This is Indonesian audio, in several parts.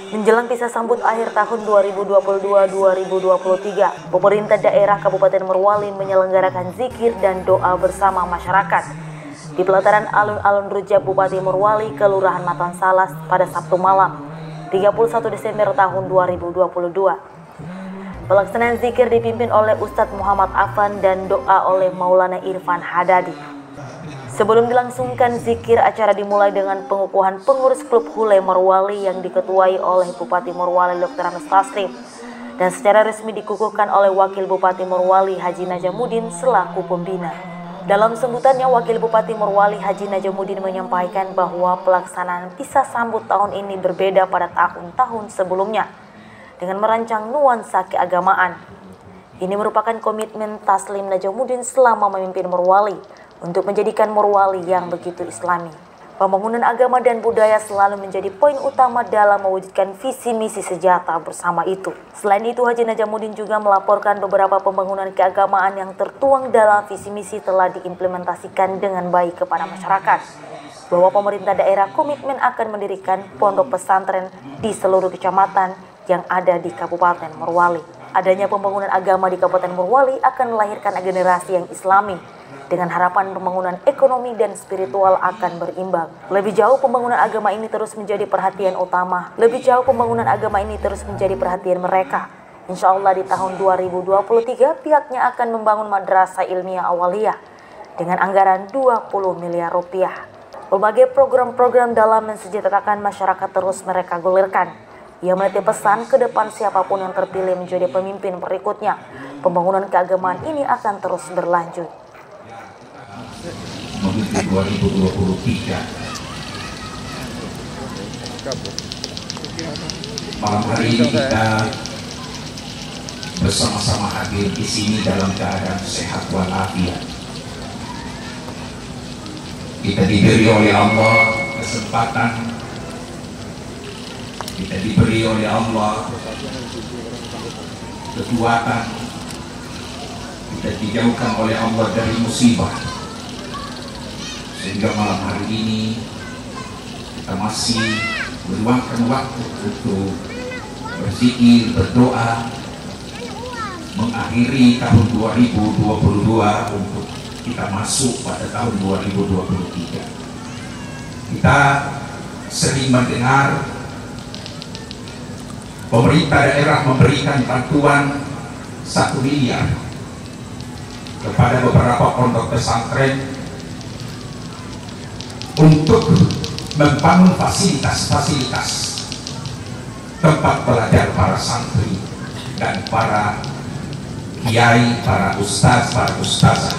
Menjelang misa sambut akhir tahun 2022-2023, pemerintah daerah Kabupaten Morowali menyelenggarakan zikir dan doa bersama masyarakat di pelataran alun-alun Rujak Bupati Morowali, Kelurahan Matan Salas pada Sabtu malam, 31 Desember tahun 2022. Pelaksanaan zikir dipimpin oleh Ustadz Muhammad Afan dan doa oleh Maulana Irfan Hadadi. Sebelum dilangsungkan zikir, acara dimulai dengan pengukuhan pengurus klub Hule Morowali yang diketuai oleh Bupati Morowali Dr. Anas Taslim dan secara resmi dikukuhkan oleh Wakil Bupati Morowali Haji Najamuddin selaku pembina. Dalam sambutannya, Wakil Bupati Morowali Haji Najamuddin menyampaikan bahwa pelaksanaan misa sambut tahun ini berbeda pada tahun-tahun sebelumnya dengan merancang nuansa keagamaan. Ini merupakan komitmen Taslim Najamuddin selama memimpin Morowali untuk menjadikan Morowali yang begitu islami. Pembangunan agama dan budaya selalu menjadi poin utama dalam mewujudkan visi misi sejata bersama itu. Selain itu, Haji Najamuddin juga melaporkan beberapa pembangunan keagamaan yang tertuang dalam visi misi telah diimplementasikan dengan baik kepada masyarakat. Bahwa pemerintah daerah komitmen akan mendirikan pondok pesantren di seluruh kecamatan yang ada di Kabupaten Morowali. Adanya pembangunan agama di Kabupaten Morowali akan melahirkan generasi yang islami, dengan harapan pembangunan ekonomi dan spiritual akan berimbang. Lebih jauh pembangunan agama ini terus menjadi perhatian utama. Mereka. Insya Allah di tahun 2023 pihaknya akan membangun madrasah ilmiah awaliyah dengan anggaran 20 miliar rupiah. Berbagai program-program dalam mensejahterakan masyarakat terus mereka gulirkan. Ia menitip pesan ke depan siapapun yang terpilih menjadi pemimpin berikutnya, pembangunan keagamaan ini akan terus berlanjut. Menuju 2023. Malam hari ini kita bersama-sama hadir di sini dalam keadaan sehat walafiat. Kita diberi oleh Allah kesempatan, kita diberi oleh Allah kekuatan, kita dijauhkan oleh Allah dari musibah. Sehingga malam hari ini kita masih meluangkan waktu untuk berzikir, berdoa, mengakhiri tahun 2022 untuk kita masuk pada tahun 2023. Kita sering mendengar pemerintah daerah memberikan bantuan 1 miliar kepada beberapa pondok pesantren untuk membangun fasilitas-fasilitas tempat belajar para santri dan para kiai, para ustaz, para ustazah.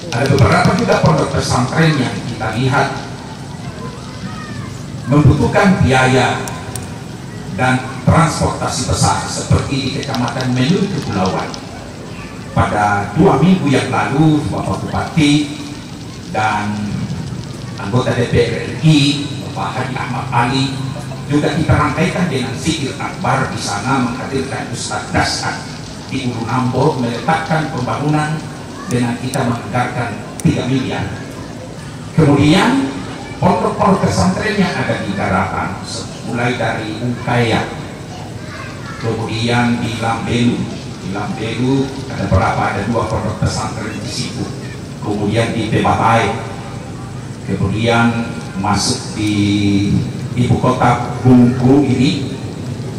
Ada beberapa juga pondok pesantren yang kita lihat membutuhkan biaya dan transportasi besar seperti di Kecamatan Melu Kepulauan. Pada 2 minggu yang lalu, Bapak Bupati dan anggota DPR RI, Bapak Haji Ahmad Ali, juga kita rangkaikan dengan zikir akbar di sana, menghadirkan Ustadz Daskan di Ulu Nambo, meletakkan pembangunan dengan kita menganggarkan 3 miliar. Kemudian pondok-pondok pesantren yang ada di daratan, mulai dari Ungkaya, kemudian di Lambelu ada berapa, ada 2 pondok pesantren di situ. Kemudian di Pebatai, kemudian masuk di ibu kota Bungku ini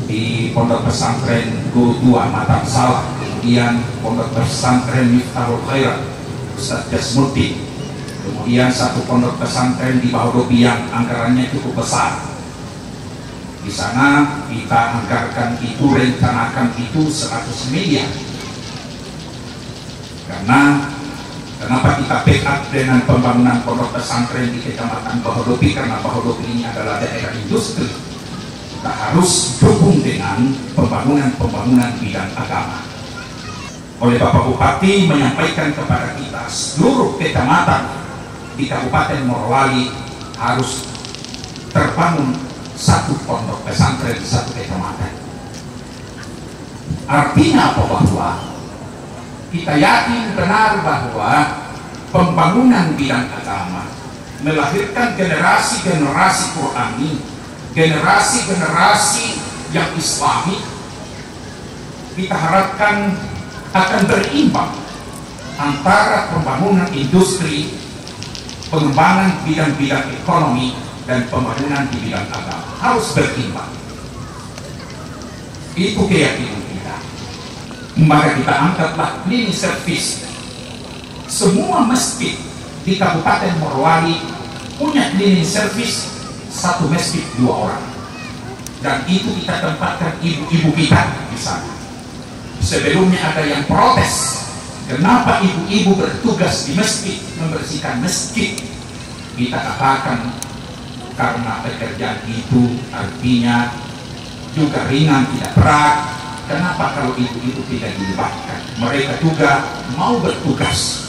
di pondok pesantren Go2 Matan Salah, kemudian pondok pesantren Miftahul Khairat Ustadz Jasmuddin, kemudian 1 pondok pesantren di Bahodobi yang anggarannya cukup besar. Di sana kita anggarkan itu, rencanakan itu 100 miliar. Kenapa kita backup dengan pembangunan pondok pesantren di Kecamatan Bahodobi? Karena Bahodobi ini adalah daerah industri. Kita harus dukung dengan pembangunan bidang agama. Oleh Bapak Bupati menyampaikan kepada kita, seluruh kecamatan di Kabupaten Morowali harus terbangun 1 pondok pesantren di 1 kecamatan. Artinya apa? Bahwa kita yakin benar bahwa pembangunan bidang agama melahirkan generasi-generasi Qurani generasi-generasi yang Islami kita harapkan akan berimbang antara pembangunan industri, pengembangan bidang-bidang ekonomi, dan pembangunan di bidang agama. Harus berimbang. Itu keyakinan kita. Maka kita angkatlah cleaning service. Semua masjid di Kabupaten Morowali punya cleaning service, satu masjid 2 orang. Dan itu kita tempatkan ibu-ibu kita di sana. Sebelumnya ada yang protes, kenapa ibu-ibu bertugas di masjid, membersihkan masjid. Kita katakan karena pekerjaan itu artinya juga ringan, tidak berat. Kenapa kalau ibu-ibu tidak dilibatkan? Mereka juga mau bertugas.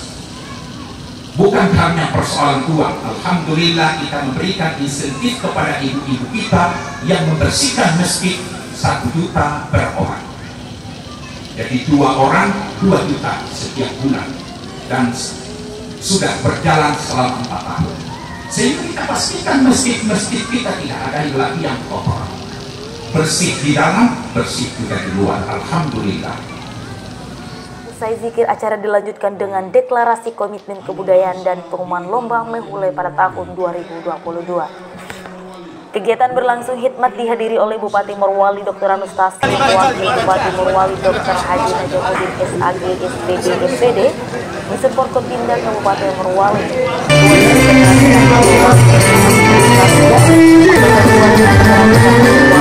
Bukan hanya persoalan uang. Alhamdulillah kita memberikan insentif kepada ibu-ibu kita yang membersihkan masjid 1 juta per orang. Jadi 2 orang 2 juta setiap bulan, dan sudah berjalan selama 4 tahun. Sehingga kita pastikan masjid-masjid kita tidak ada lagi yang kotor. Bersih di dalam, bersih juga di luar. Alhamdulillah. Usai zikir, acara dilanjutkan dengan deklarasi komitmen kebudayaan dan pengumuman lomba Mehule pada tahun 2022. Kegiatan berlangsung hikmat dihadiri oleh Bupati Morowali Dr. Anus Taslim, Wakil Bupati Morowali Dr. Haji Najamuddin SAG SPD SPD, mensupport Kopimda Kabupaten Morowali. Ketua